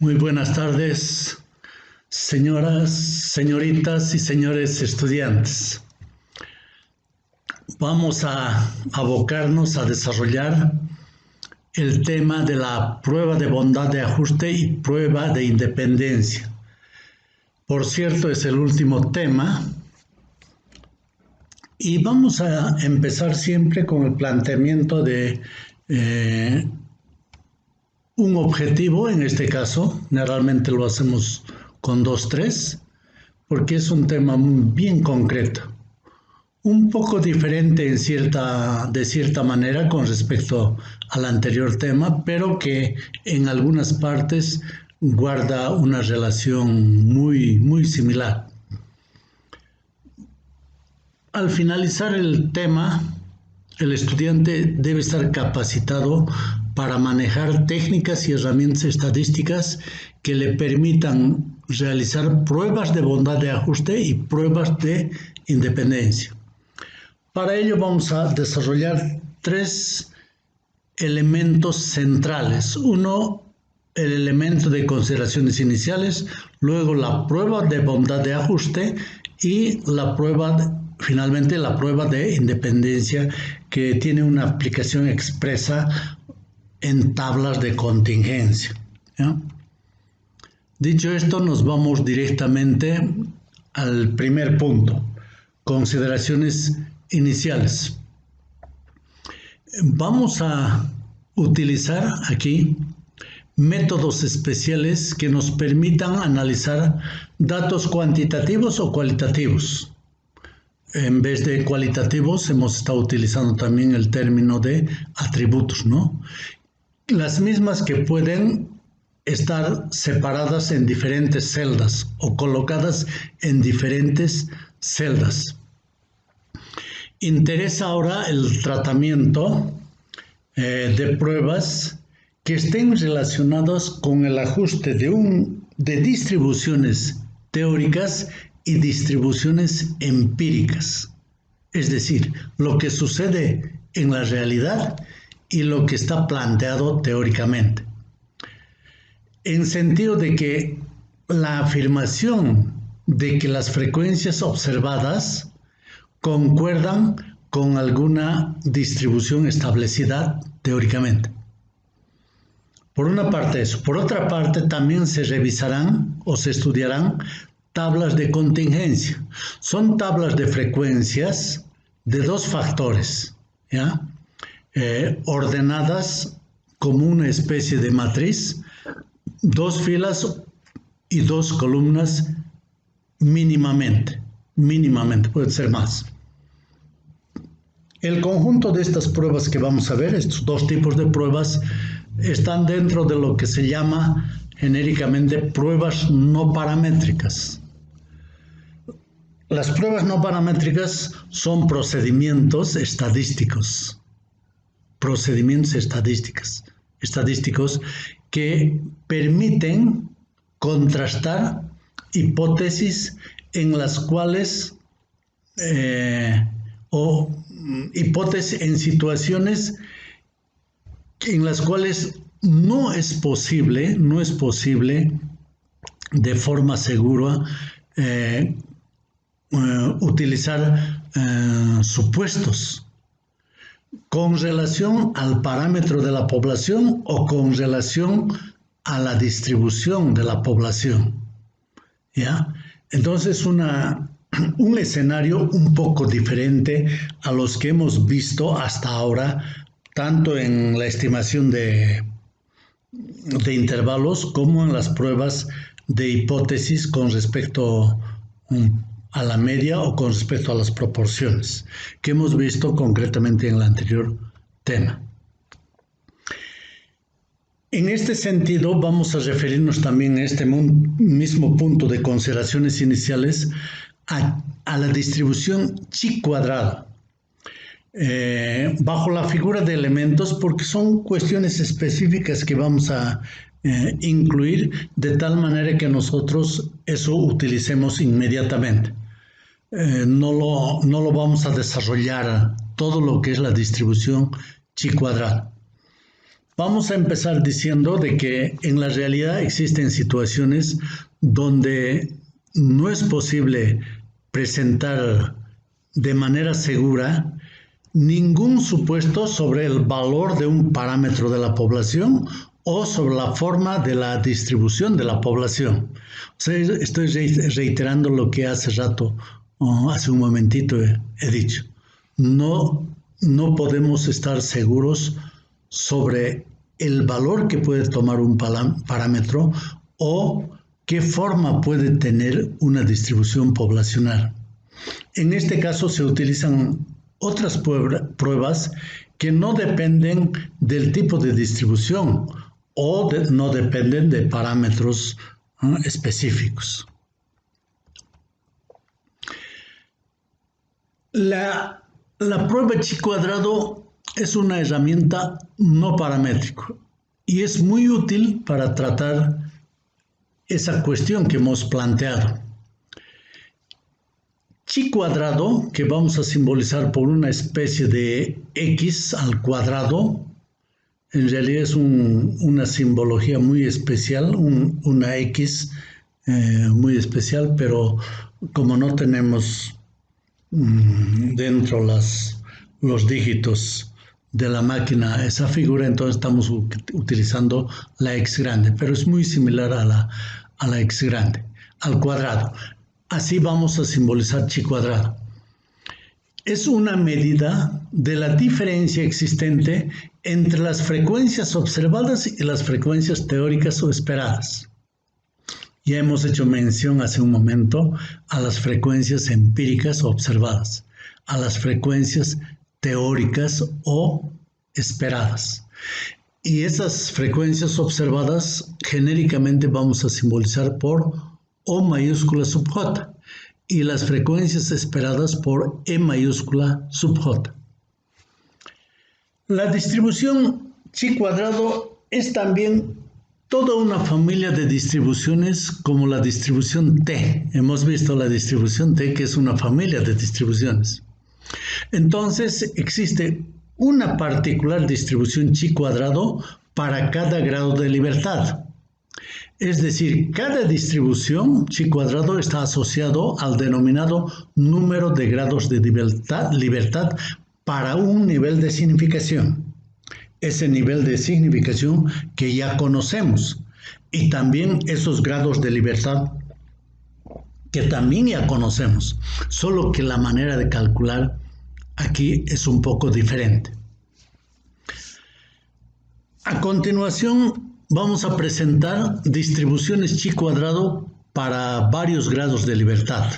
Muy buenas tardes, señoras, señoritas y señores estudiantes. Vamos a abocarnos a desarrollar el tema de la prueba de bondad de ajuste y prueba de independencia. Por cierto, es el último tema y vamos a empezar siempre con el planteamiento de un objetivo. En este caso, generalmente lo hacemos con 2, 3, porque es un tema bien concreto, un poco diferente de cierta manera con respecto al anterior tema, pero que en algunas partes guarda una relación muy similar. Al finalizar el tema, el estudiante debe estar capacitado para manejar técnicas y herramientas estadísticas que le permitan realizar pruebas de bondad de ajuste y pruebas de independencia. Para ello vamos a desarrollar 3 elementos centrales. Uno, el elemento de consideraciones iniciales, luego la prueba de bondad de ajuste y finalmente la prueba de independencia, que tiene una aplicación expresa en tablas de contingencia, ¿ya? Dicho esto, nos vamos directamente al primer punto, consideraciones iniciales. Vamos a utilizar aquí métodos especiales que nos permitan analizar datos cuantitativos o cualitativos. En vez de cualitativos, hemos estado utilizando también el término de atributos, ¿no? Las mismas que pueden estar separadas en diferentes celdas o colocadas en diferentes celdas. Interesa ahora el tratamiento de pruebas que estén relacionadas con el ajuste de distribuciones teóricas y distribuciones empíricas, es decir, lo que sucede en la realidad y lo que está planteado teóricamente. En sentido de que la afirmación de que las frecuencias observadas concuerdan con alguna distribución establecida teóricamente. Por una parte eso. Por otra parte, también se revisarán o se estudiarán tablas de contingencia. Son tablas de frecuencias de 2 factores, ¿ya? Ordenadas como una especie de matriz, 2 filas y 2 columnas mínimamente, puede ser más. El conjunto de estas pruebas que vamos a ver, estos 2 tipos de pruebas, están dentro de lo que se llama genéricamente pruebas no paramétricas. Las pruebas no paramétricas son procedimientos estadísticos que permiten contrastar hipótesis en las cuales hipótesis en situaciones en las cuales no es posible de forma segura utilizar supuestos con relación al parámetro de la población o con relación a la distribución de la población, ¿ya? Entonces un escenario un poco diferente a los que hemos visto hasta ahora, tanto en la estimación de intervalos como en las pruebas de hipótesis con respecto a la media o con respecto a las proporciones, que hemos visto concretamente en el anterior tema. En este sentido, vamos a referirnos también a este mismo punto de consideraciones iniciales a la distribución chi cuadrado, bajo la figura de elementos, porque son cuestiones específicas que vamos a incluir de tal manera que nosotros eso utilicemos inmediatamente. No lo vamos a desarrollar todo lo que es la distribución chi cuadrado. Vamos a empezar diciendo de que en la realidad existen situaciones donde no es posible presentar de manera segura ningún supuesto sobre el valor de un parámetro de la población o sobre la forma de la distribución de la población. O sea, estoy reiterando lo que hace rato, hace un momentito he dicho. No podemos estar seguros sobre el valor que puede tomar un parámetro o qué forma puede tener una distribución poblacional. En este caso se utilizan otras pruebas que no dependen del tipo de distribución o no dependen de parámetros específicos. La prueba chi cuadrado es una herramienta no paramétrica y es muy útil para tratar esa cuestión que hemos planteado. Chi cuadrado, que vamos a simbolizar por una especie de x al cuadrado, en realidad es una simbología muy especial, una x muy especial, pero como no tenemos dentro los dígitos de la máquina esa figura, entonces estamos utilizando la x grande, pero es muy similar a la x grande, al cuadrado. Así vamos a simbolizar chi cuadrado. Es una medida de la diferencia existente entre las frecuencias observadas y las frecuencias teóricas o esperadas. Ya hemos hecho mención hace un momento a las frecuencias empíricas o observadas, a las frecuencias teóricas o esperadas. Y esas frecuencias observadas genéricamente vamos a simbolizar por O mayúscula sub J y las frecuencias esperadas por E mayúscula sub J. La distribución chi cuadrado es también toda una familia de distribuciones como la distribución T. Hemos visto la distribución T, que es una familia de distribuciones. Entonces existe una particular distribución chi cuadrado para cada grado de libertad. Es decir, cada distribución chi cuadrado está asociado al denominado número de grados de libertad para un nivel de significación. Ese nivel de significación que ya conocemos y también esos grados de libertad que también ya conocemos, solo que la manera de calcular aquí es un poco diferente. A continuación vamos a presentar distribuciones chi cuadrado para varios grados de libertad.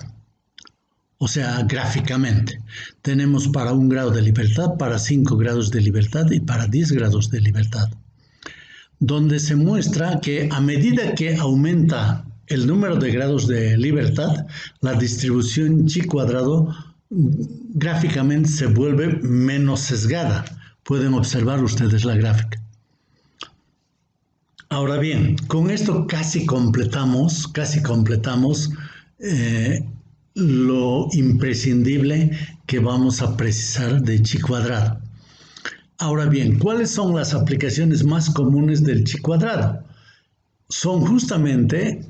O sea, gráficamente. Tenemos para 1 grado de libertad, para 5 grados de libertad y para 10 grados de libertad. Donde se muestra que a medida que aumenta el número de grados de libertad, la distribución chi cuadrado gráficamente se vuelve menos sesgada. Pueden observar ustedes la gráfica. Ahora bien, con esto casi completamos lo imprescindible que vamos a precisar de chi cuadrado. Ahora bien, ¿cuáles son las aplicaciones más comunes del chi cuadrado? Son justamente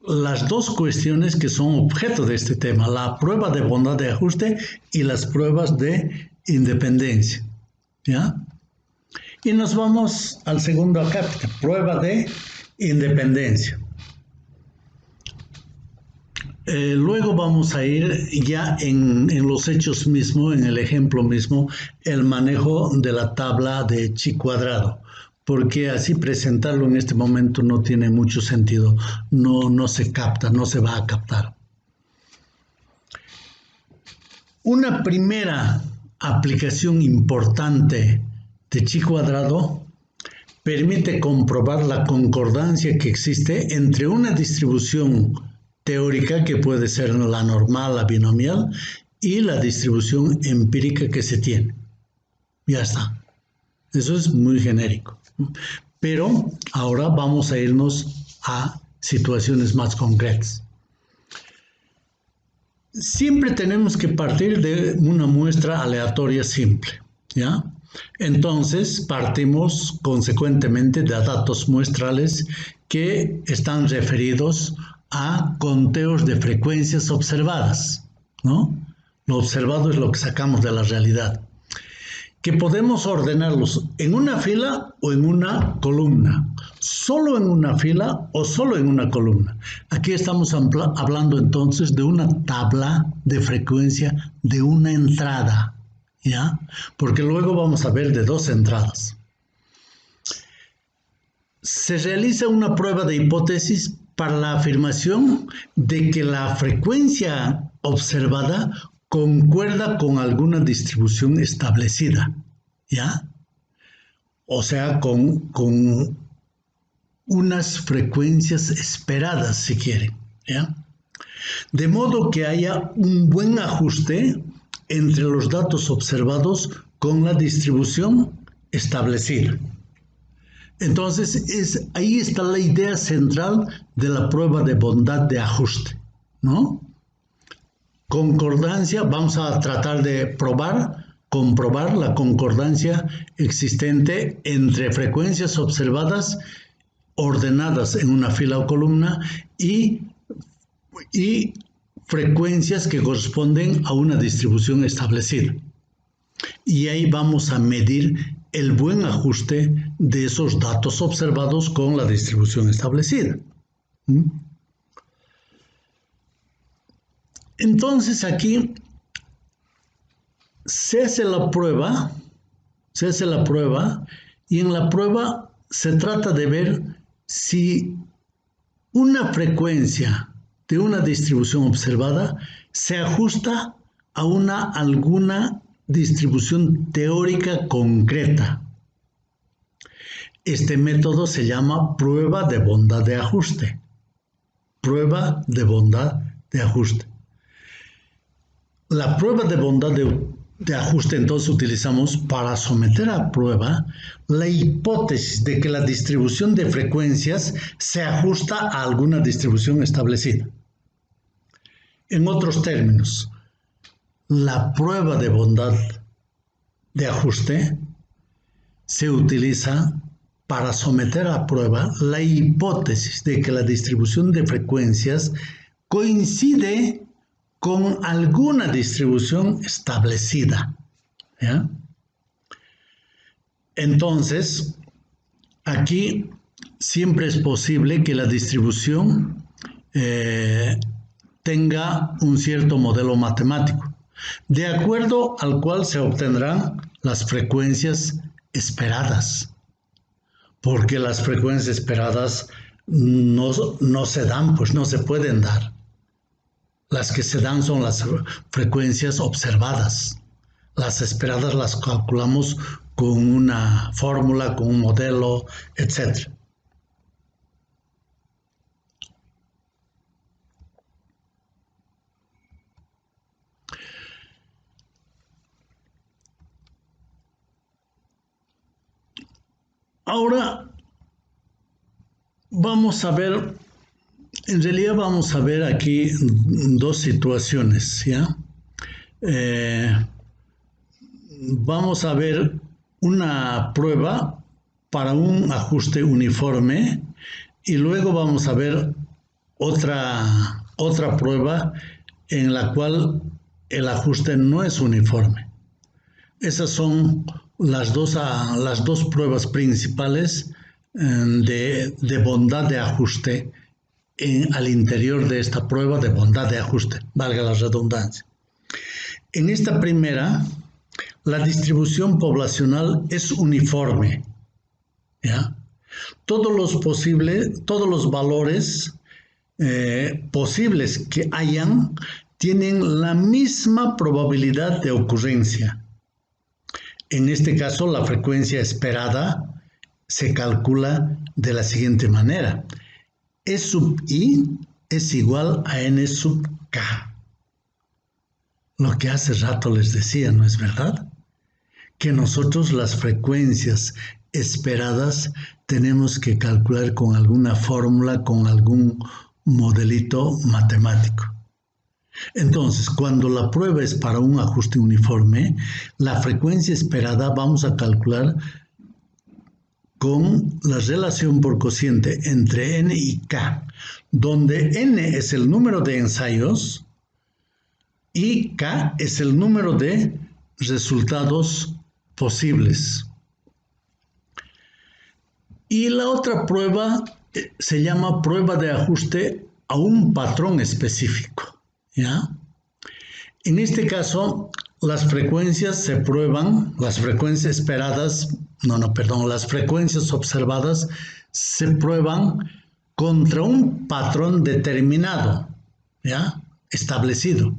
las dos cuestiones que son objeto de este tema, la prueba de bondad de ajuste y las pruebas de independencia. ¿Ya? Y nos vamos al segundo acápite, prueba de independencia. Luego vamos a ir ya en los hechos mismos, en el ejemplo mismo, el manejo de la tabla de chi cuadrado, porque así presentarlo en este momento no tiene mucho sentido, no se capta, no se va a captar. Una primera aplicación importante de chi cuadrado permite comprobar la concordancia que existe entre una distribución teórica, que puede ser la normal, la binomial, y la distribución empírica que se tiene. Ya está. Eso es muy genérico. Pero ahora vamos a irnos a situaciones más concretas. Siempre tenemos que partir de una muestra aleatoria simple, ¿ya? Entonces, partimos consecuentemente de datos muestrales que están referidos a conteos de frecuencias observadas, ¿no? Lo observado es lo que sacamos de la realidad, que podemos ordenarlos en una fila o en una columna, solo en una fila o solo en una columna. Aquí estamos hablando entonces de una tabla de frecuencia de una entrada, ¿ya? Porque luego vamos a ver de dos entradas. Se realiza una prueba de hipótesis para la afirmación de que la frecuencia observada concuerda con alguna distribución establecida, ¿ya? O sea, con unas frecuencias esperadas, si quieren, ¿ya? De modo que haya un buen ajuste entre los datos observados con la distribución establecida. Entonces, ahí está la idea central de la prueba de bondad de ajuste, ¿no? Concordancia, vamos a tratar de comprobar la concordancia existente entre frecuencias observadas ordenadas en una fila o columna y frecuencias que corresponden a una distribución establecida. Y ahí vamos a medir el buen ajuste de esos datos observados con la distribución establecida. Entonces aquí se hace la prueba y en la prueba se trata de ver si una frecuencia de una distribución observada se ajusta a alguna distribución teórica concreta. Este método se llama prueba de bondad de ajuste. Prueba de bondad de ajuste. La prueba de bondad de ajuste entonces utilizamos para someter a prueba la hipótesis de que la distribución de frecuencias se ajusta a alguna distribución establecida. En otros términos, la prueba de bondad de ajuste se utiliza para someter a prueba la hipótesis de que la distribución de frecuencias coincide con alguna distribución establecida, ¿ya? Entonces, aquí siempre es posible que la distribución tenga un cierto modelo matemático, de acuerdo al cual se obtendrán las frecuencias esperadas, porque las frecuencias esperadas no se dan, pues no se pueden dar. Las que se dan son las frecuencias observadas. Las esperadas las calculamos con una fórmula, con un modelo, etc. Ahora vamos a ver, en realidad vamos a ver aquí dos situaciones, ¿ya? Vamos a ver una prueba para un ajuste uniforme y luego vamos a ver otra prueba en la cual el ajuste no es uniforme. Esas son las dos pruebas principales de bondad de ajuste al interior de esta prueba de bondad de ajuste, valga la redundancia. En esta primera, la distribución poblacional es uniforme, ¿ya? Todos los valores posibles que hayan tienen la misma probabilidad de ocurrencia. En este caso, la frecuencia esperada se calcula de la siguiente manera. E sub i es igual a n sub k. Lo que hace rato les decía, ¿no es verdad? Que nosotros las frecuencias esperadas tenemos que calcular con alguna fórmula, con algún modelito matemático. Entonces, cuando la prueba es para un ajuste uniforme, la frecuencia esperada vamos a calcular con la relación por cociente entre n y k, donde n es el número de ensayos y k es el número de resultados posibles. Y la otra prueba se llama prueba de ajuste a un patrón específico, ¿ya? En este caso, las frecuencias se prueban, las frecuencias esperadas, las frecuencias observadas se prueban contra un patrón determinado, ¿ya? Establecido,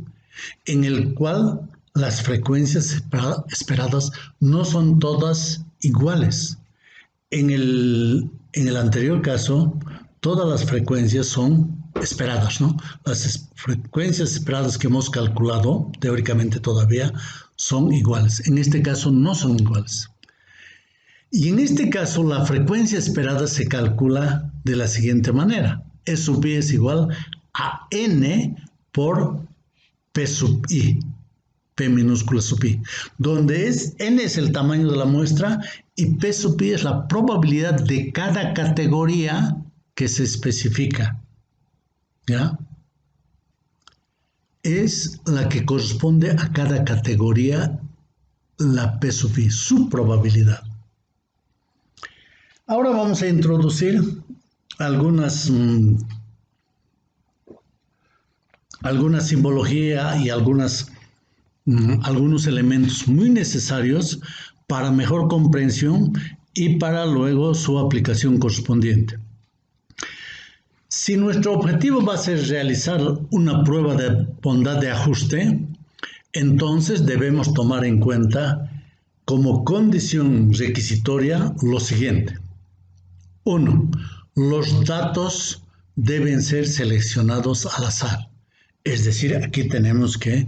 en el cual las frecuencias esperadas no son todas iguales. En el anterior caso, todas las frecuencias son esperadas, ¿no? Las frecuencias esperadas que hemos calculado, teóricamente todavía, son iguales. En este caso no son iguales. Y en este caso, la frecuencia esperada se calcula de la siguiente manera. E sub i es igual a n por p sub i. P minúscula sub i, donde n es el tamaño de la muestra y P sub i es la probabilidad de cada categoría que se especifica, ¿ya? Es la que corresponde a cada categoría, la P sub i, su probabilidad. Ahora vamos a introducir alguna simbología y algunos elementos muy necesarios para mejor comprensión y para luego su aplicación correspondiente. Si nuestro objetivo va a ser realizar una prueba de bondad de ajuste, entonces debemos tomar en cuenta como condición requisitoria lo siguiente. 1. Los datos deben ser seleccionados al azar. Es decir, aquí tenemos que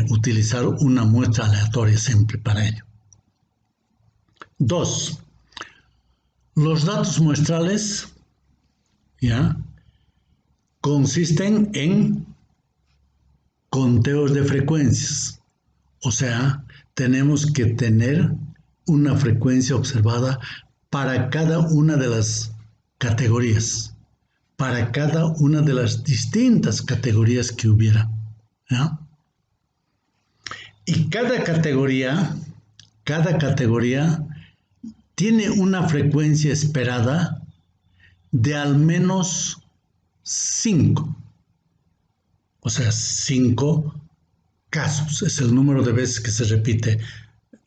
utilizar una muestra aleatoria siempre para ello. 2. Los datos muestrales, ¿ya?, consisten en conteos de frecuencias. O sea, tenemos que tener una frecuencia observada para cada una de las categorías, para cada una de las distintas categorías que hubiera, ¿ya? Y cada categoría tiene una frecuencia esperada de al menos 5. O sea, 5 casos. Es el número de veces que se repite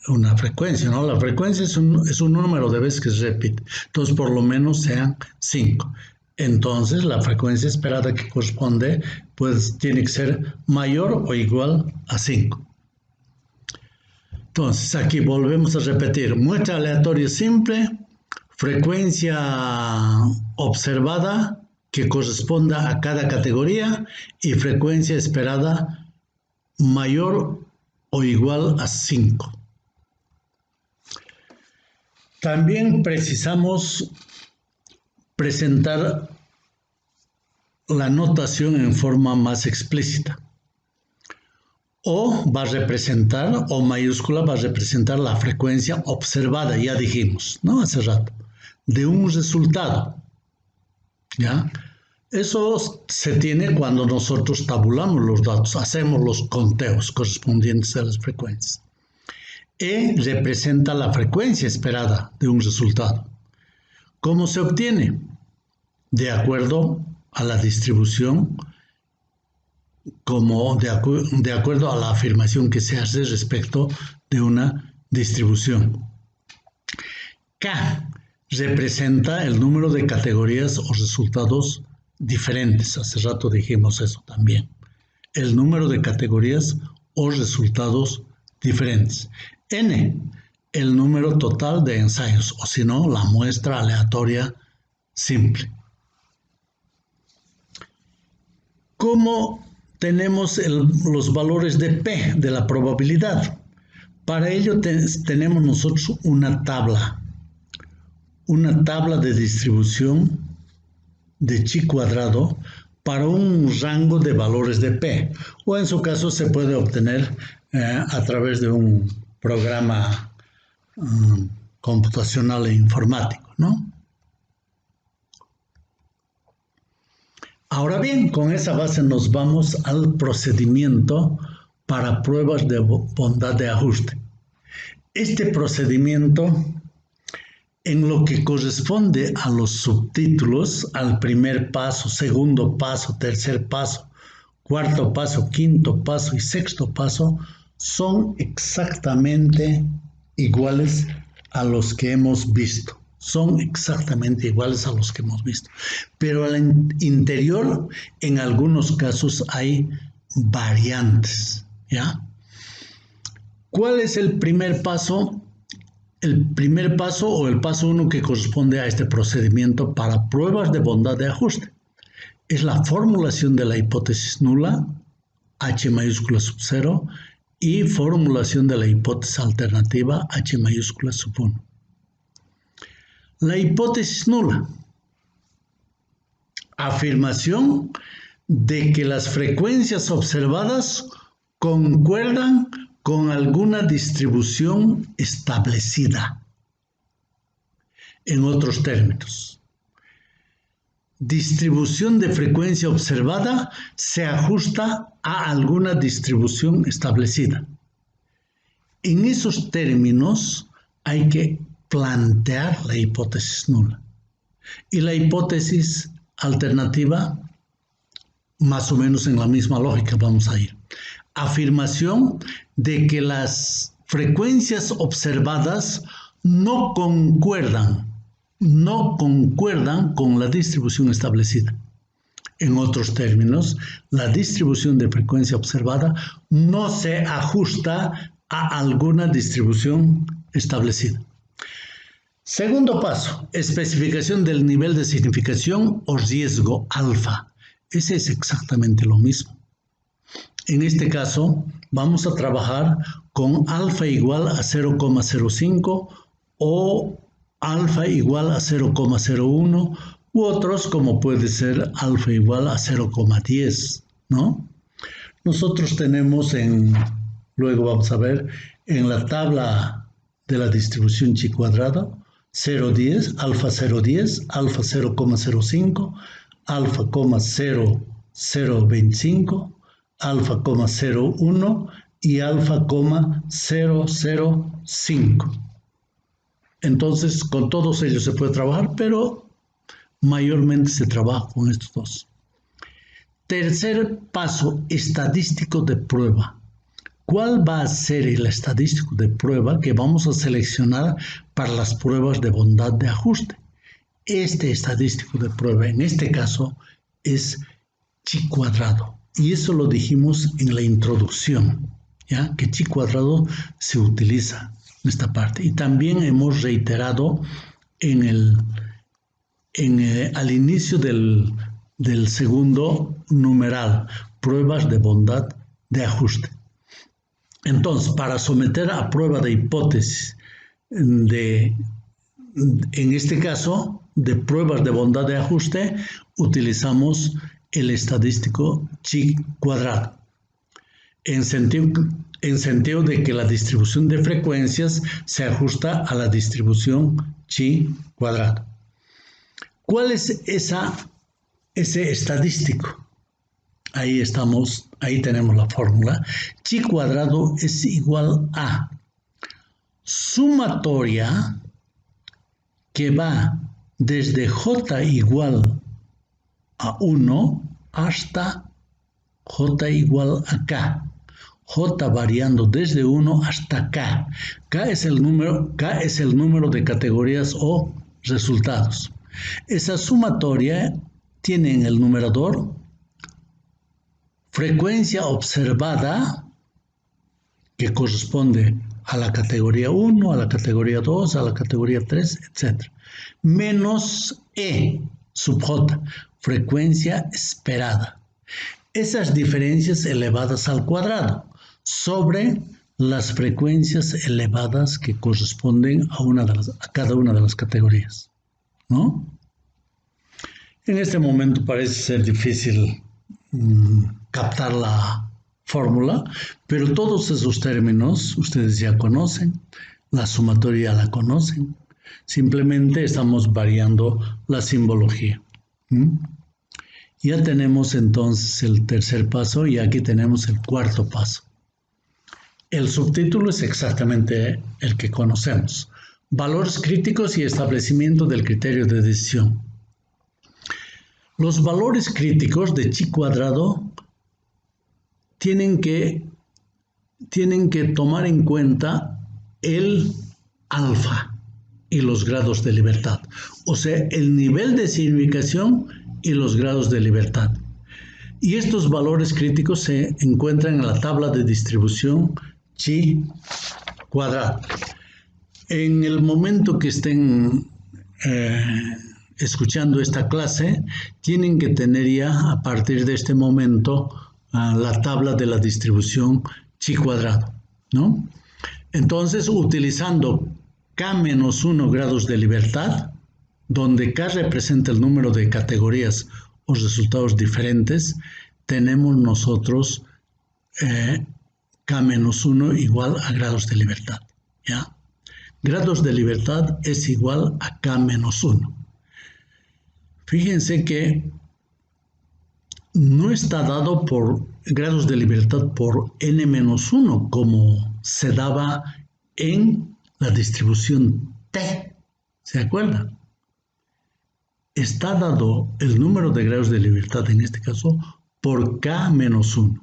una frecuencia, ¿no? La frecuencia es un número de veces que se repite. Entonces, por lo menos sean 5. Entonces, la frecuencia esperada que corresponde, pues, tiene que ser mayor o igual a 5. Entonces, aquí volvemos a repetir. Muestra aleatoria simple, frecuencia observada que corresponda a cada categoría y frecuencia esperada mayor o igual a 5. También precisamos presentar la notación en forma más explícita. O va a representar, O mayúscula va a representar la frecuencia observada, ya dijimos, ¿no? Hace rato, de un resultado, ¿ya? Eso se tiene cuando nosotros tabulamos los datos, hacemos los conteos correspondientes a las frecuencias. E representa la frecuencia esperada de un resultado. ¿Cómo se obtiene? De acuerdo a la distribución, como de acuerdo a la afirmación que se hace respecto de una distribución. K representa el número de categorías o resultados diferentes. Hace rato dijimos eso también. El número de categorías o resultados diferentes. N, el número total de ensayos, o si no, la muestra aleatoria simple. ¿Cómo tenemos los valores de P, de la probabilidad? Para ello tenemos nosotros una tabla de distribución de chi cuadrado para un rango de valores de P, o en su caso se puede obtener a través de un programa computacional e informático, ¿no? Ahora bien, con esa base nos vamos al procedimiento para pruebas de bondad de ajuste. Este procedimiento, en lo que corresponde a los subtítulos, al primer paso, segundo paso, tercer paso, cuarto paso, quinto paso y sexto paso, son exactamente iguales a los que hemos visto. Son exactamente iguales a los que hemos visto. Pero al interior, en algunos casos, hay variantes, ¿ya? ¿Cuál es el primer paso? El primer paso o el paso 1 que corresponde a este procedimiento para pruebas de bondad de ajuste es la formulación de la hipótesis nula, H mayúscula sub 0, y formulación de la hipótesis alternativa, H mayúscula sub 1. La hipótesis nula. Afirmación de que las frecuencias observadas concuerdan con alguna distribución establecida. En otros términos, distribución de frecuencia observada se ajusta a alguna distribución establecida. En esos términos hay que plantear la hipótesis nula. Y la hipótesis alternativa, más o menos en la misma lógica vamos a ir. Afirmación de que las frecuencias observadas no concuerdan con la distribución establecida. En otros términos, la distribución de frecuencia observada no se ajusta a alguna distribución establecida. Segundo paso, especificación del nivel de significación o riesgo alfa. Ese es exactamente lo mismo. En este caso, vamos a trabajar con alfa igual a 0,05 o alfa igual a 0,01 u otros como puede ser alfa igual a 0,10, ¿no? Nosotros tenemos luego vamos a ver, en la tabla de la distribución chi cuadrado, 0,10, alfa 0,10, alfa 0,05, alfa, 0,025, alfa, 0,01 y alfa, 0,005. Entonces, con todos ellos se puede trabajar, pero mayormente se trabaja con estos dos. Tercer paso, estadístico de prueba. ¿Cuál va a ser el estadístico de prueba que vamos a seleccionar para las pruebas de bondad de ajuste? Este estadístico de prueba, en este caso, es chi cuadrado. Y eso lo dijimos en la introducción, ¿ya? Que chi cuadrado se utiliza en esta parte. Y también hemos reiterado al inicio del segundo numeral, pruebas de bondad de ajuste. Entonces, para someter a prueba de hipótesis, en este caso, de pruebas de bondad de ajuste, utilizamos el estadístico chi cuadrado, en sentido de que la distribución de frecuencias se ajusta a la distribución chi cuadrado. ¿Cuál es ese estadístico? Ahí tenemos la fórmula. Chi cuadrado es igual a sumatoria que va desde j igual a 1 hasta j igual a k. J variando desde 1 hasta k. K es el número de categorías o resultados. Esa sumatoria tiene en el numerador frecuencia observada, que corresponde a la categoría 1, a la categoría 2, a la categoría 3, etc. Menos E sub J, frecuencia esperada. Esas diferencias elevadas al cuadrado sobre las frecuencias elevadas que corresponden a cada una de las categorías, ¿no? En este momento parece ser difícil captar la fórmula, pero todos esos términos ustedes ya conocen, la sumatoria la conocen, simplemente estamos variando la simbología. Ya tenemos entonces el tercer paso y aquí tenemos el cuarto paso. El subtítulo es exactamente el que conocemos: valores críticos y establecimiento del criterio de decisión. Los valores críticos de chi cuadrado tienen que tomar en cuenta el alfa y los grados de libertad, o sea, el nivel de significación y los grados de libertad. Y estos valores críticos se encuentran en la tabla de distribución chi cuadrado. En el momento que estén escuchando esta clase, tienen que tener ya a partir de este momento la tabla de la distribución chi cuadrado, ¿no? Entonces, utilizando K-1 grados de libertad, donde K representa el número de categorías o resultados diferentes, tenemos nosotros K-1 igual a grados de libertad, ¿ya? Grados de libertad es igual a K-1. Fíjense que no está dado por grados de libertad por N-1 como se daba en la distribución T. ¿Se acuerdan? Está dado el número de grados de libertad, en este caso, por K-1.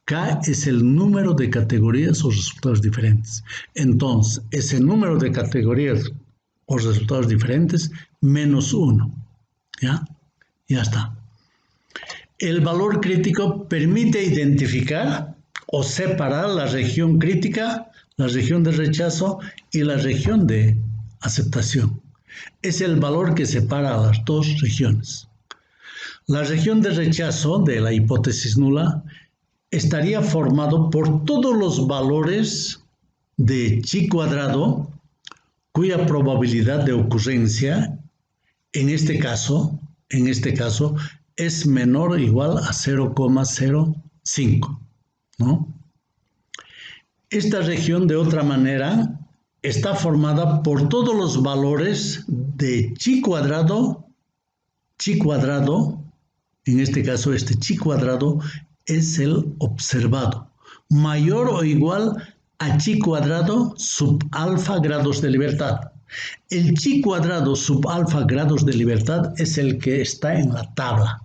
K es el número de categorías o resultados diferentes. Entonces, ese número de categorías o resultados diferentes menos 1. ¿Ya? Ya está. El valor crítico permite identificar o separar la región crítica, la región de rechazo y la región de aceptación. Es el valor que separa a las dos regiones. La región de rechazo de la hipótesis nula estaría formado por todos los valores de chi cuadrado cuya probabilidad de ocurrencia en este caso es menor o igual a 0,05, ¿no? Esta región, de otra manera, está formada por todos los valores de chi cuadrado, en este caso este chi cuadrado es el observado, mayor o igual a chi cuadrado sub alfa grados de libertad. El chi cuadrado sub alfa grados de libertad es el que está en la tabla.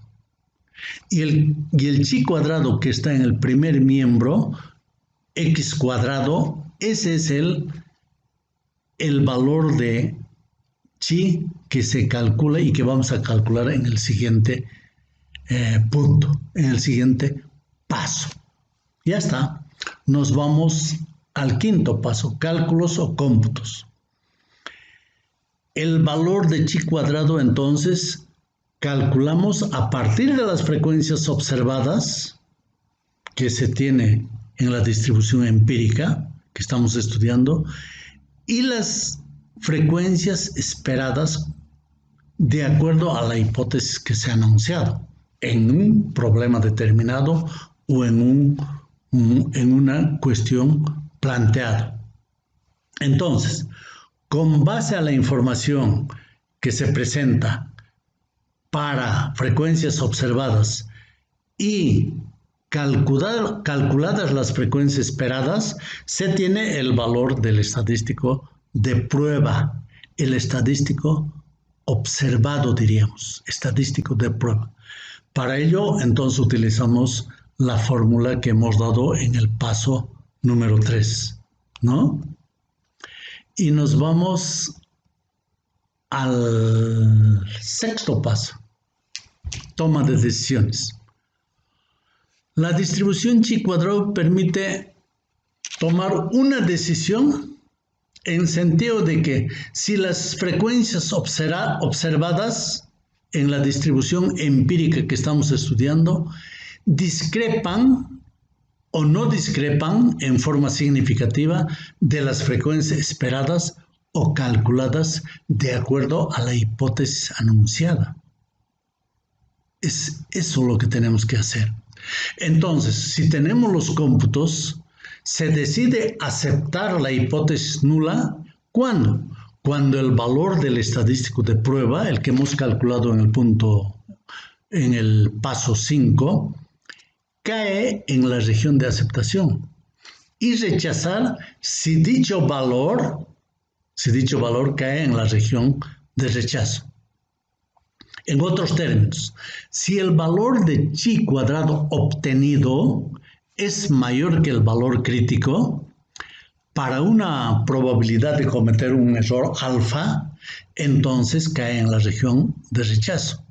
Y el chi cuadrado que está en el primer miembro, x cuadrado, ese es el valor de chi que se calcula y que vamos a calcular en el siguiente punto, en el siguiente paso. Ya está. Nos vamos al quinto paso, cálculos o cómputos. El valor de chi cuadrado, entonces, calculamos a partir de las frecuencias observadas que se tiene en la distribución empírica que estamos estudiando y las frecuencias esperadas de acuerdo a la hipótesis que se ha anunciado en un problema determinado o en una cuestión planteada. Entonces, con base a la información que se presenta para frecuencias observadas y calculadas las frecuencias esperadas, se tiene el valor del estadístico de prueba, el estadístico observado, diríamos, estadístico de prueba. Para ello, entonces, utilizamos la fórmula que hemos dado en el paso número 3, ¿no? Y nos vamos al sexto paso, toma de decisiones. La distribución chi cuadrado permite tomar una decisión en sentido de que si las frecuencias observadas en la distribución empírica que estamos estudiando discrepan o no discrepan en forma significativa de las frecuencias esperadas o calculadas de acuerdo a la hipótesis anunciada. Es eso lo que tenemos que hacer. Entonces, si tenemos los cómputos, se decide aceptar la hipótesis nula. ¿Cuándo? Cuando el valor del estadístico de prueba, el que hemos calculado en el paso 5, cae en la región de aceptación. Y rechazar si dicho valor cae en la región de rechazo. En otros términos, si el valor de chi cuadrado obtenido es mayor que el valor crítico, para una probabilidad de cometer un error alfa, entonces cae en la región de rechazo.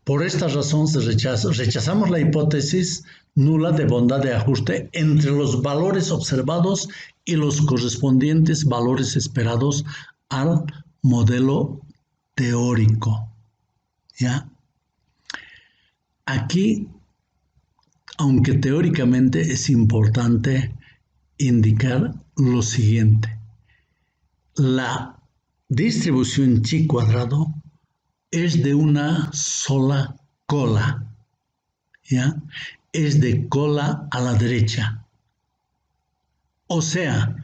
Por esta razón rechazamos la hipótesis nula de bondad de ajuste entre los valores observados y los correspondientes valores esperados al modelo teórico. ¿Ya? Aquí, aunque teóricamente es importante indicar lo siguiente: la distribución chi cuadrado es de una sola cola, ¿ya? Es de cola a la derecha. O sea,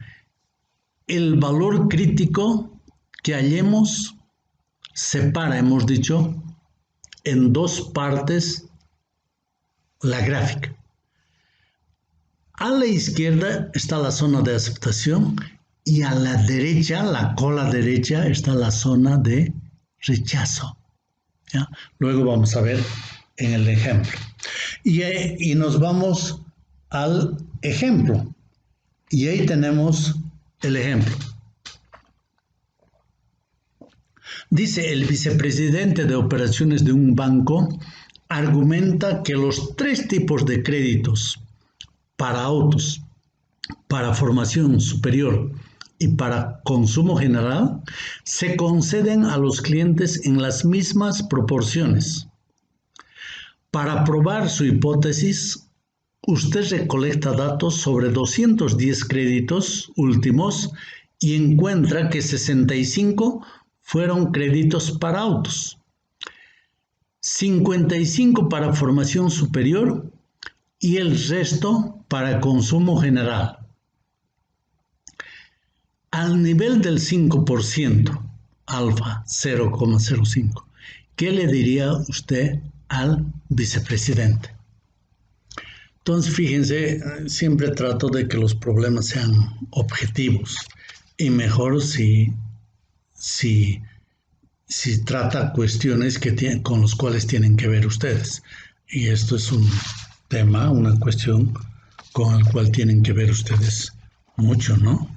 el valor crítico que hallemos separa, hemos dicho, en dos partes la gráfica. A la izquierda está la zona de aceptación y a la derecha, la cola derecha, está la zona de rechazo. ¿Ya? Luego vamos a ver en el ejemplo. Y nos vamos al ejemplo. Y ahí tenemos el ejemplo. Dice: el vicepresidente de operaciones de un banco argumenta que los tres tipos de créditos para autos, para formación superior y para consumo general se conceden a los clientes en las mismas proporciones. Para probar su hipótesis, usted recolecta datos sobre 210 créditos últimos y encuentra que 65 fueron créditos para autos, 55 para formación superior y el resto para consumo general. Al nivel del 5%, alfa 0,05, ¿qué le diría usted al vicepresidente? Entonces, fíjense, siempre trato de que los problemas sean objetivos y mejor si trata cuestiones con las cuales tienen que ver ustedes. Y esto es un tema, una cuestión con el cual tienen que ver ustedes mucho, ¿no?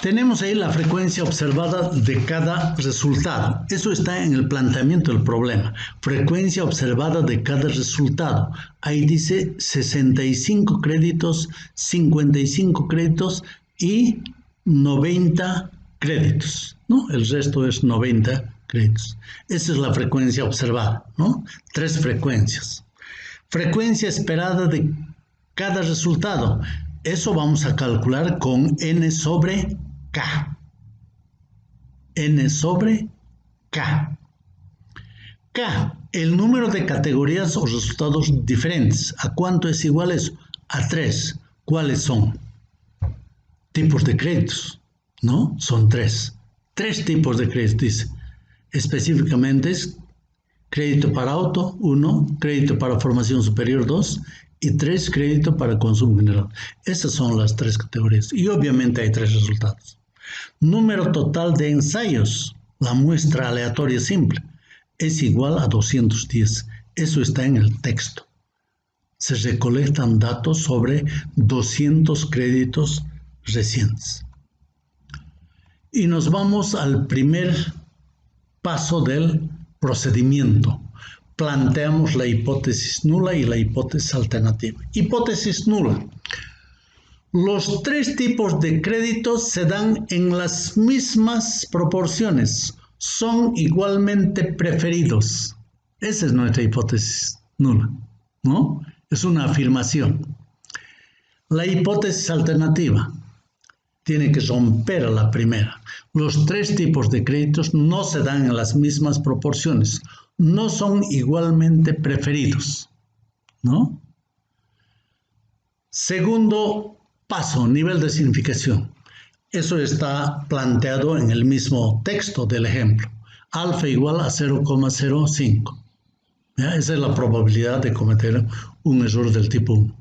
Tenemos ahí la frecuencia observada de cada resultado. Eso está en el planteamiento del problema. Frecuencia observada de cada resultado. Ahí dice 65 créditos, 55 créditos y 90 créditos, ¿no? El resto es 90 créditos. Esa es la frecuencia observada, ¿no? 3 frecuencias. Frecuencia esperada de cada resultado. Eso vamos a calcular con n sobre k. N sobre k. K, el número de categorías o resultados diferentes. ¿A cuánto es igual eso? A 3. ¿Cuáles son? Tipos de créditos, ¿no? Son 3. 3 tipos de créditos, dice. Específicamente es crédito para auto, 1, crédito para formación superior, 2, y 3 créditos para consumo general. Esas son las 3 categorías. Y obviamente hay 3 resultados. Número total de ensayos, la muestra aleatoria simple, es igual a 210. Eso está en el texto. Se recolectan datos sobre 200 créditos recientes. Y nos vamos al primer paso del procedimiento. Planteamos la hipótesis nula y la hipótesis alternativa. Hipótesis nula. Los 3 tipos de créditos se dan en las mismas proporciones. Son igualmente preferidos. Esa es nuestra hipótesis nula, ¿no? Es una afirmación. La hipótesis alternativa tiene que romper a la primera. Los tres tipos de créditos no se dan en las mismas proporciones, no son igualmente preferidos, ¿no? Segundo paso, nivel de significación. Eso está planteado en el mismo texto del ejemplo. Alfa igual a 0,05. Esa es la probabilidad de cometer un error del tipo 1.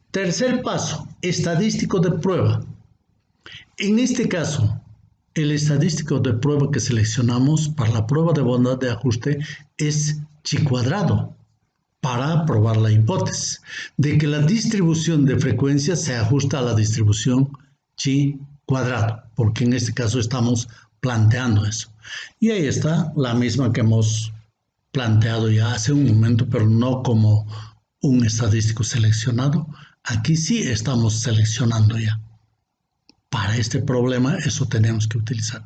Tercer paso, estadístico de prueba. En este caso, el estadístico de prueba que seleccionamos para la prueba de bondad de ajuste es chi cuadrado, para probar la hipótesis de que la distribución de frecuencias se ajusta a la distribución chi cuadrado, porque en este caso estamos planteando eso. Y ahí está la misma que hemos planteado ya hace un momento, pero no como un estadístico seleccionado. Aquí sí estamos seleccionando ya. Para este problema eso tenemos que utilizar.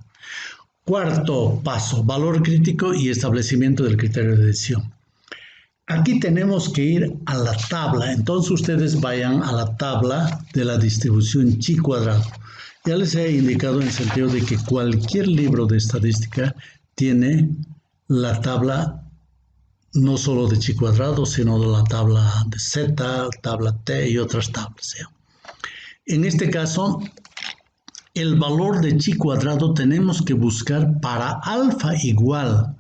Cuarto paso, valor crítico y establecimiento del criterio de decisión. Aquí tenemos que ir a la tabla, entonces ustedes vayan a la tabla de la distribución chi cuadrado. Ya les he indicado en el sentido de que cualquier libro de estadística tiene la tabla no solo de chi cuadrado, sino de la tabla de Z, tabla T y otras tablas. ¿Ya? En este caso, el valor de chi cuadrado tenemos que buscar para alfa igual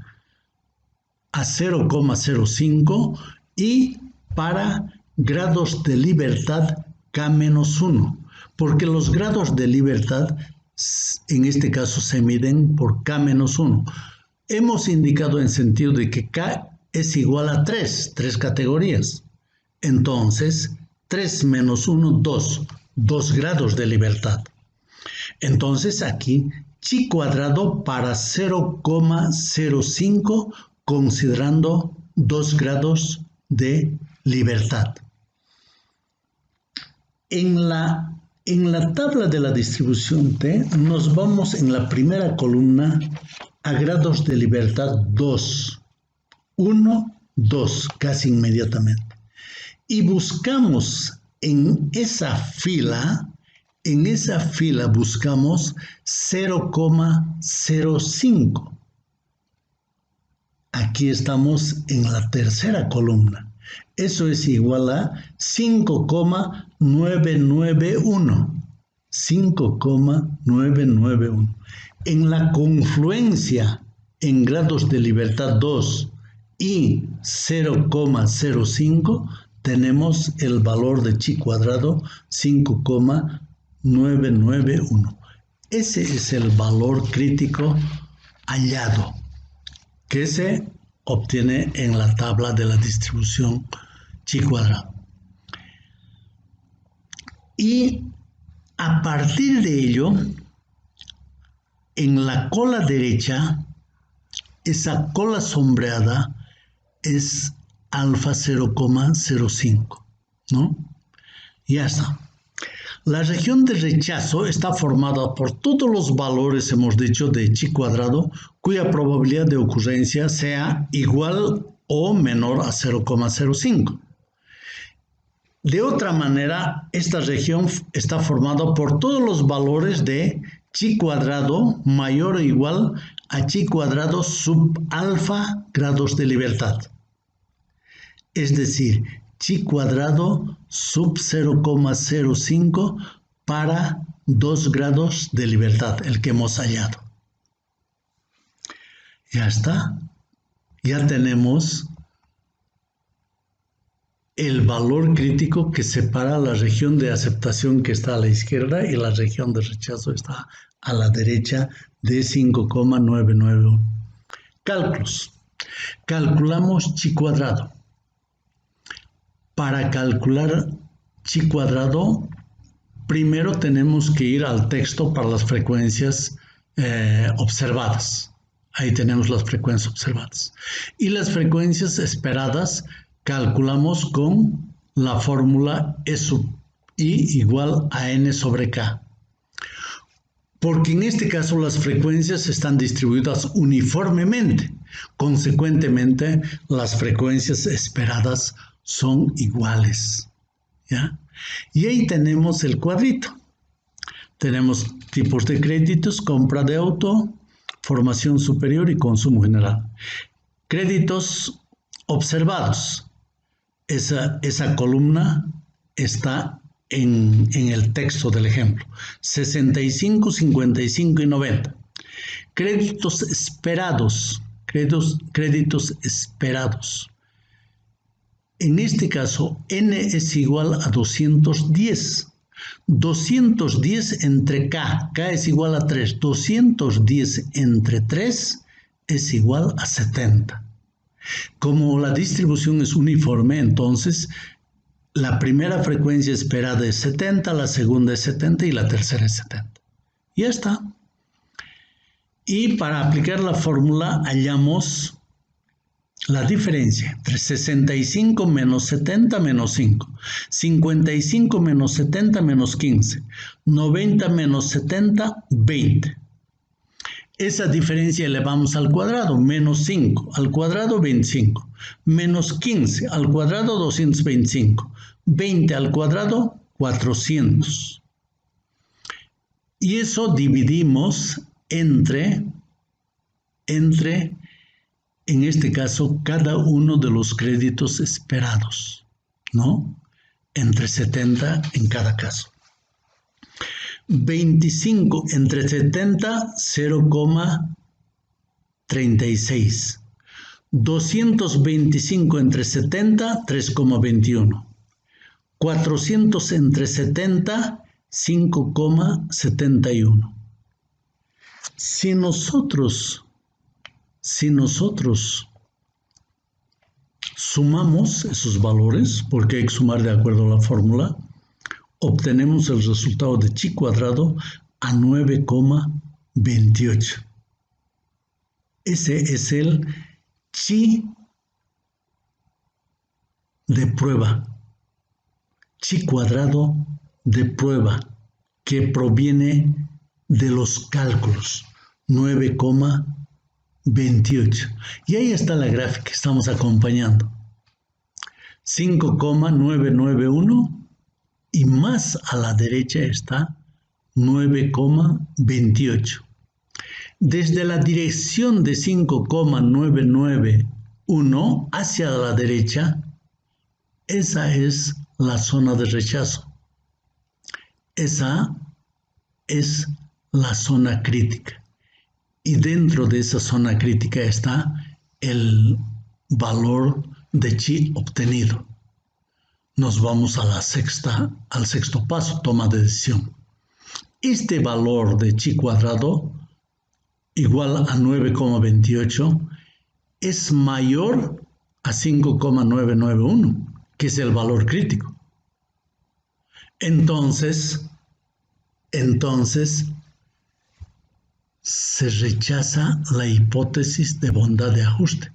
a 0,05 y para grados de libertad K-1, porque los grados de libertad en este caso se miden por K-1. Hemos indicado en sentido de que K es igual a 3 categorías. Entonces, 3 menos 1, 2 grados de libertad. Entonces aquí chi cuadrado para 0,05 considerando 2 grados de libertad. En la tabla de la distribución T nos vamos en la primera columna a grados de libertad 2, 1, 2, casi inmediatamente. Y buscamos en esa fila buscamos 0,05. Aquí estamos en la tercera columna. Eso es igual a 5,991. 5,991. En la confluencia en grados de libertad 2 y 0,05 tenemos el valor de chi cuadrado 5,991. Ese es el valor crítico hallado que se obtiene en la tabla de la distribución chi cuadrado. Y a partir de ello, en la cola derecha, esa cola sombreada es alfa 0,05, ¿no? Ya está. La región de rechazo está formada por todos los valores, hemos dicho, de chi cuadrado, cuya probabilidad de ocurrencia sea igual o menor a 0,05. De otra manera, esta región está formada por todos los valores de chi cuadrado mayor o igual a chi cuadrado sub alfa grados de libertad. Es decir, chi cuadrado sub 0,05 para 2 grados de libertad, el que hemos hallado. Ya está. Ya tenemos el valor crítico que separa la región de aceptación que está a la izquierda y la región de rechazo está a la derecha de 5,991. Cálculos. Calculamos chi cuadrado. Para calcular chi cuadrado, primero tenemos que ir al texto para las frecuencias observadas. Ahí tenemos las frecuencias observadas. Y las frecuencias esperadas calculamos con la fórmula E sub I igual a N sobre K. Porque en este caso las frecuencias están distribuidas uniformemente. Consecuentemente, las frecuencias esperadas son iguales, ¿ya? Y ahí tenemos el cuadrito. Tenemos tipos de créditos: compra de auto, formación superior y consumo general. Créditos observados. Esa columna está en el texto del ejemplo. 65, 55 y 90. Créditos esperados. Créditos esperados. En este caso, N es igual a 210. 210 entre K. K es igual a 3. 210 entre 3 es igual a 70. Como la distribución es uniforme, entonces la primera frecuencia esperada es 70, la segunda es 70 y la tercera es 70. Ya está. Y para aplicar la fórmula hallamos la diferencia entre 65 menos 70 menos 5, 55 menos 70 menos 15, 90 menos 70, 20. Esa diferencia elevamos al cuadrado, menos 5 al cuadrado, 25, menos 15 al cuadrado, 225, 20 al cuadrado, 400. Y eso dividimos entre, en este caso, cada uno de los créditos esperados, ¿no? Entre 70 en cada caso. 25 entre 70, 0,36. 225 entre 70, 3,21. 400 entre 70, 5,71. Si nosotros sumamos esos valores, porque hay que sumar de acuerdo a la fórmula, obtenemos el resultado de chi cuadrado a 9,28. Ese es el chi de prueba, chi cuadrado de prueba, que proviene de los cálculos, 9,28. Y ahí está la gráfica, estamos acompañando. 5,991 y más a la derecha está 9,28. Desde la dirección de 5,991 hacia la derecha, esa es la zona de rechazo. Esa es la zona crítica. Y dentro de esa zona crítica está el valor de chi obtenido. Nos vamos a al sexto paso, toma de decisión. Este valor de chi cuadrado igual a 9,28 es mayor a 5,991, que es el valor crítico. Entonces se rechaza la hipótesis de bondad de ajuste,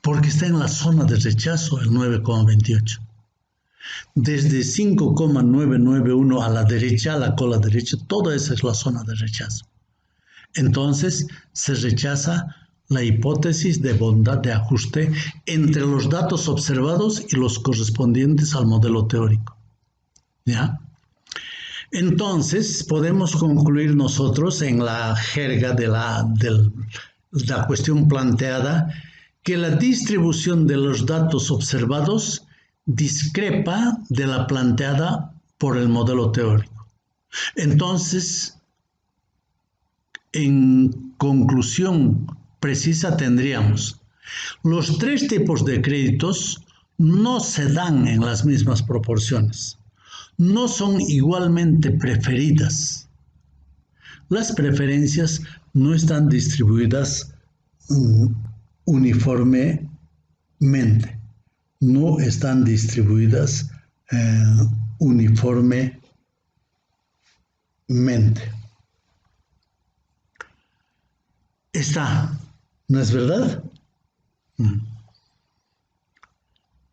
porque está en la zona de rechazo el 9,28. Desde 5,991 a la derecha, a la cola derecha, toda esa es la zona de rechazo. Entonces se rechaza la hipótesis de bondad de ajuste entre los datos observados y los correspondientes al modelo teórico. ¿Ya? Entonces podemos concluir nosotros en la jerga de la cuestión planteada que la distribución de los datos observados discrepa de la planteada por el modelo teórico. Entonces, en conclusión precisa tendríamos: los tres tipos de créditos no se dan en las mismas proporciones, no son igualmente preferidas. Las preferencias no están distribuidas uniformemente, no están distribuidas uniformemente. Está, ¿no es verdad?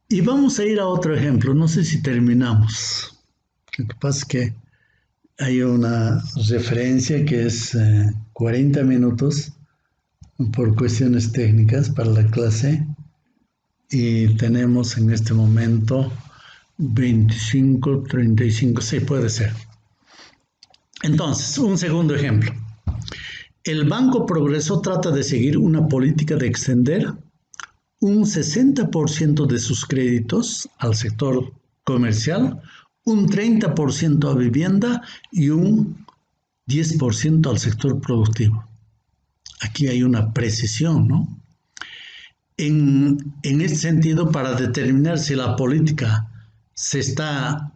Y vamos a ir a otro ejemplo, no sé si terminamos. Lo que pasa es que hay una referencia que es 40 minutos por cuestiones técnicas para la clase y tenemos en este momento 25, 35, sí puede ser. Entonces, un segundo ejemplo. El Banco Progreso trata de seguir una política de extender un 60% de sus créditos al sector comercial, un 30% a vivienda y un 10% al sector productivo. Aquí hay una precisión, ¿no? En este sentido, para determinar si la política se estaba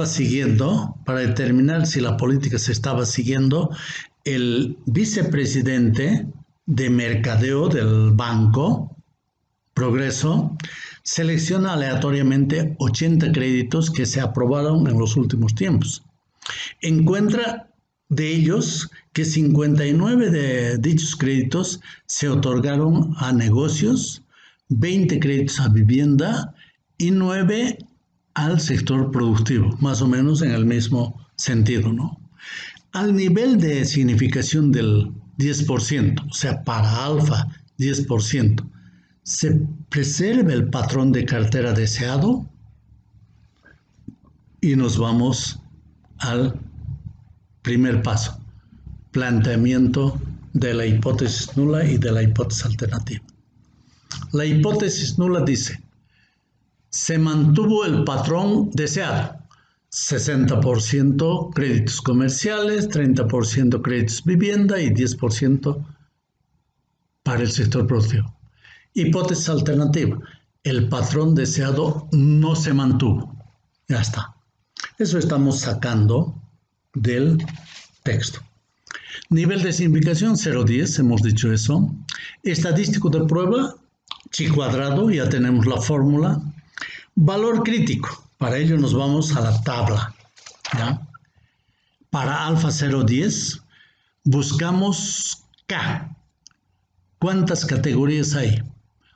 siguiendo, para determinar si la política se estaba siguiendo, el vicepresidente de mercadeo del Banco Progreso selecciona aleatoriamente 80 créditos que se aprobaron en los últimos tiempos. Encuentra de ellos que 59 de dichos créditos se otorgaron a negocios, 20 créditos a vivienda y 9 al sector productivo, más o menos en el mismo sentido, ¿no? Al nivel de significación del 10%, o sea, para alfa 10%, ¿se preserva el patrón de cartera deseado? Y nos vamos al primer paso, planteamiento de la hipótesis nula y de la hipótesis alternativa. La hipótesis nula dice, se mantuvo el patrón deseado, 60% créditos comerciales, 30% créditos vivienda y 10% para el sector productivo. Hipótesis alternativa, el patrón deseado no se mantuvo. Ya está. Eso estamos sacando del texto. Nivel de significación 0,10, hemos dicho eso. Estadístico de prueba, chi cuadrado, ya tenemos la fórmula. Valor crítico, para ello nos vamos a la tabla, ¿ya? Para alfa 0,10 buscamos K. ¿Cuántas categorías hay?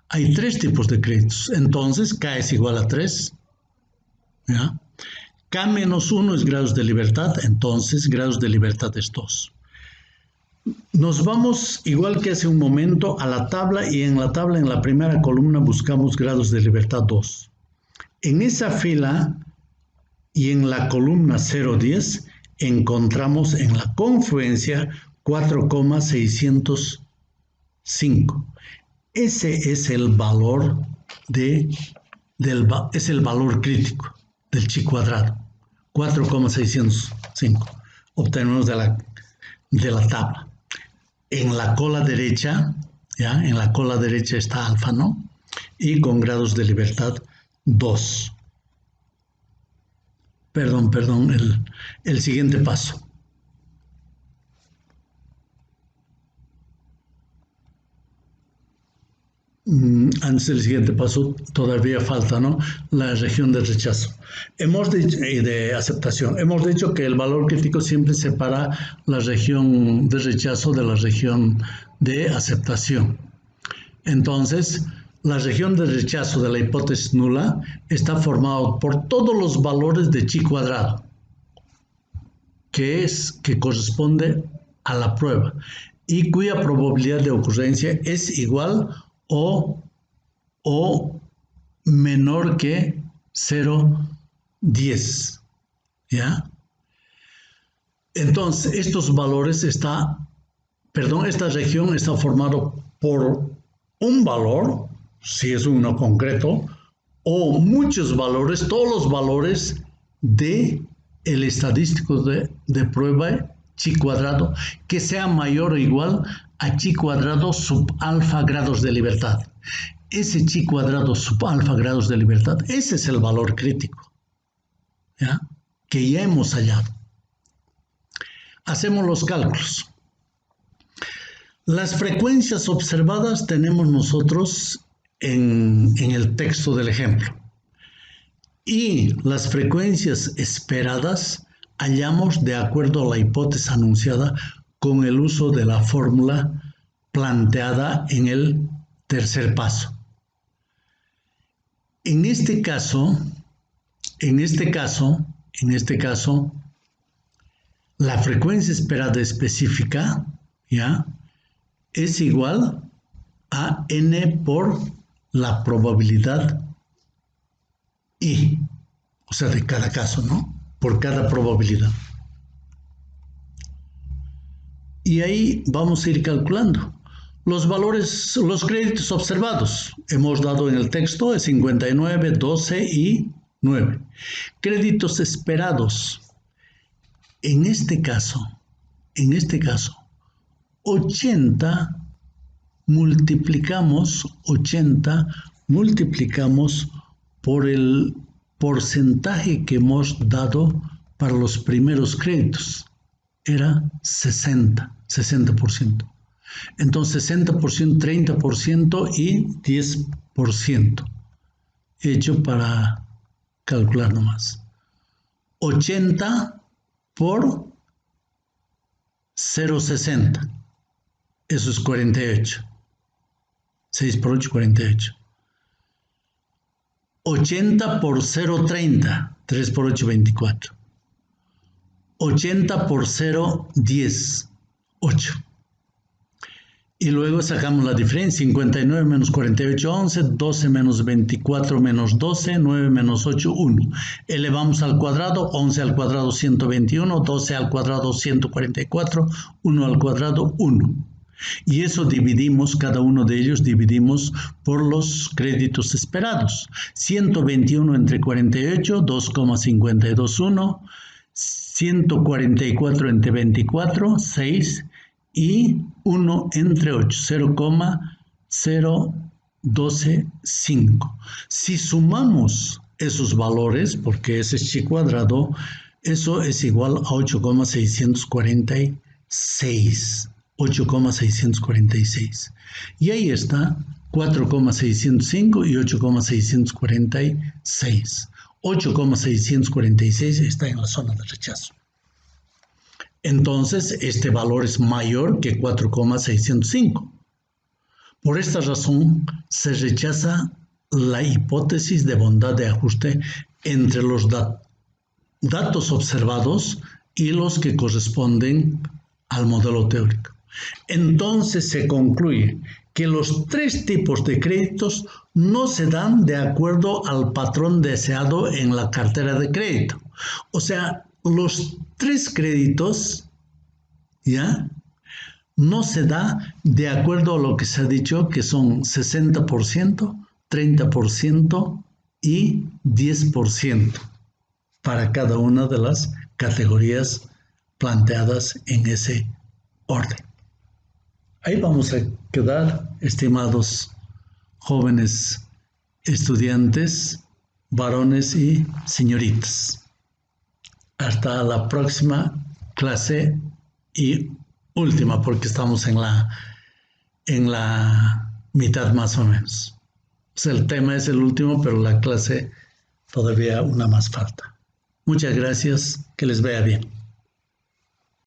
Hay 3 tipos de créditos, entonces K es igual a 3, ¿ya? K menos 1 es grados de libertad, entonces grados de libertad es 2. Nos vamos, igual que hace un momento, a la tabla y en la tabla, en la primera columna, buscamos grados de libertad 2. En esa fila y en la columna 0,10 encontramos en la confluencia 4,605. Ese es el valor es el valor crítico del chi cuadrado, 4,605. Obtenemos de la tabla. En la cola derecha, ¿ya? En la cola derecha está alfa, ¿no? Y con grados de libertad 2. Perdón, el siguiente paso. Antes del siguiente paso todavía falta, ¿no? La región de rechazo. Hemos dicho, y de aceptación. Hemos dicho que el valor crítico siempre separa la región de rechazo de la región de aceptación. Entonces, la región de rechazo de la hipótesis nula está formada por todos los valores de chi cuadrado, que corresponde a la prueba y cuya probabilidad de ocurrencia es igual o menor que 0,10, ¿ya? Entonces, esta región está formada por un valor, si es uno concreto, o muchos valores, todos los valores de el estadístico de prueba chi cuadrado que sea mayor o igual a chi cuadrado sub alfa grados de libertad. Ese chi cuadrado sub alfa grados de libertad, ese es el valor crítico, ¿ya? Que ya hemos hallado. Hacemos los cálculos. Las frecuencias observadas tenemos nosotros en el texto del ejemplo. Y las frecuencias esperadas hallamos de acuerdo a la hipótesis anunciada con el uso de la fórmula planteada en el tercer paso. En este caso, la frecuencia esperada específica, ¿ya?, es igual a n por la probabilidad I, o sea, de cada caso, ¿no? por cada probabilidad. Y ahí vamos a ir calculando. Los valores, los créditos observados, hemos dado en el texto, es 59, 12 y 9. Créditos esperados. En este caso, 80 multiplicamos por el porcentaje que hemos dado para los primeros créditos. Era 60%. Entonces 60%, 30% y 10%. Hecho para calcular nomás. 80 por 0,60. Eso es 48. 6 por 8, 48. 80 por 0,30. 3 por 8, 24. 80 por 0, 10. 8. Y luego sacamos la diferencia, 59 menos 48, 11, 12 menos 24 menos 12, 9 menos 8, 1. Elevamos al cuadrado, 11 al cuadrado 121, 12 al cuadrado 144, 1 al cuadrado 1. Y eso dividimos, cada uno de ellos dividimos por los créditos esperados. 121 entre 48, 2,521, 144 entre 24, 6, y 1 entre 8, 0,0125. Si sumamos esos valores, porque ese es chi cuadrado, eso es igual a 8,646. 8,646. Y ahí está 4,605 y 8,646. 8,646 está en la zona de rechazo. Entonces, este valor es mayor que 4,605. Por esta razón, se rechaza la hipótesis de bondad de ajuste entre los datos observados y los que corresponden al modelo teórico. Entonces, se concluye que los tres tipos de créditos no se dan de acuerdo al patrón deseado en la cartera de crédito. O sea, los tres créditos, ¿ya?, no se da de acuerdo a lo que se ha dicho, que son 60%, 30% y 10% para cada una de las categorías planteadas en ese orden. Ahí vamos a quedar, estimados jóvenes estudiantes, varones y señoritas. Hasta la próxima clase y última, porque estamos en la mitad más o menos. O sea, el tema es el último, pero la clase todavía una más falta. Muchas gracias, que les vaya bien.